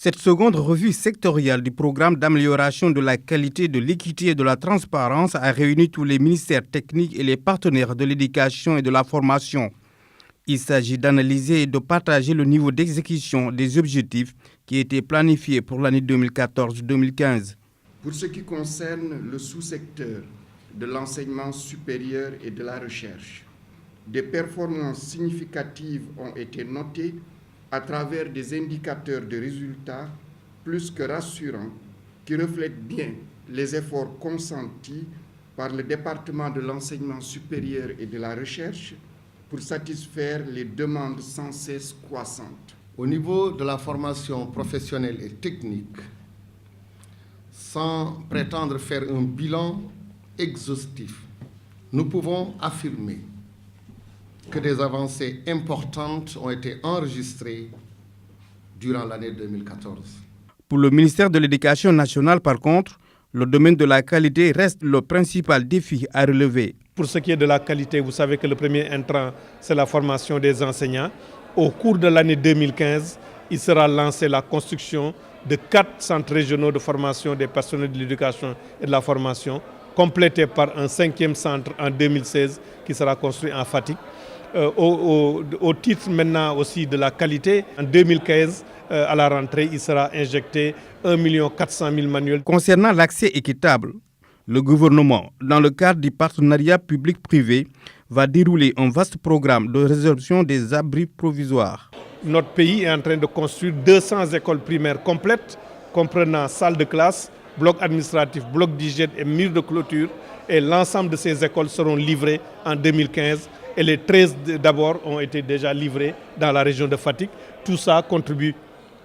Cette seconde revue sectorielle du programme d'amélioration de la qualité, de l'équité et de la transparence a réuni tous les ministères techniques et les partenaires de l'éducation et de la formation. Il s'agit d'analyser et de partager le niveau d'exécution des objectifs qui étaient planifiés pour l'année 2014-2015. Pour ce qui concerne le sous-secteur de l'enseignement supérieur et de la recherche, des performances significatives ont été notées à travers des indicateurs de résultats plus que rassurants qui reflètent bien les efforts consentis par le département de l'enseignement supérieur et de la recherche pour satisfaire les demandes sans cesse croissantes. Au niveau de la formation professionnelle et technique, sans prétendre faire un bilan exhaustif, nous pouvons affirmer que des avancées importantes ont été enregistrées durant l'année 2014. Pour le ministère de l'Éducation nationale, par contre, le domaine de la qualité reste le principal défi à relever. Pour ce qui est de la qualité, vous savez que le premier intrant, c'est la formation des enseignants. Au cours de l'année 2015, il sera lancé la construction de 4 centres régionaux de formation des personnels de l'éducation et de la formation, complété par un 5e centre en 2016 qui sera construit en Fatick. Au titre maintenant aussi de la qualité, en 2015, à la rentrée, il sera injecté 1 400 000 manuels. Concernant l'accès équitable, le gouvernement, dans le cadre du partenariat public-privé, va dérouler un vaste programme de résorption des abris provisoires. Notre pays est en train de construire 200 écoles primaires complètes, comprenant salles de classe, blocs administratifs, blocs d'hygiène et murs de clôture. Et l'ensemble de ces écoles seront livrées en 2015. Et les 13 d'abord ont été déjà livrées dans la région de Fatick. Tout ça contribue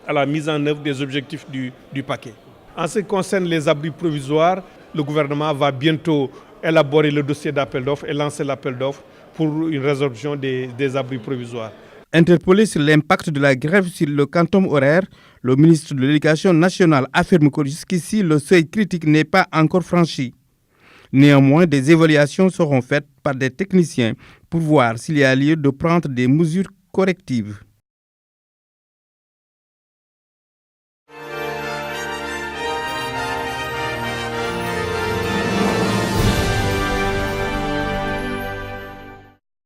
à la mise en œuvre des objectifs du paquet. En ce qui concerne les abris provisoires, le gouvernement va bientôt élaborer le dossier d'appel d'offres et lancer l'appel d'offres pour une résorption des abris provisoires. Interpellé sur l'impact de la grève sur le quantum horaire, le ministre de l'Éducation nationale affirme que jusqu'ici, le seuil critique n'est pas encore franchi. Néanmoins, des évaluations seront faites par des techniciens pour voir s'il y a lieu de prendre des mesures correctives.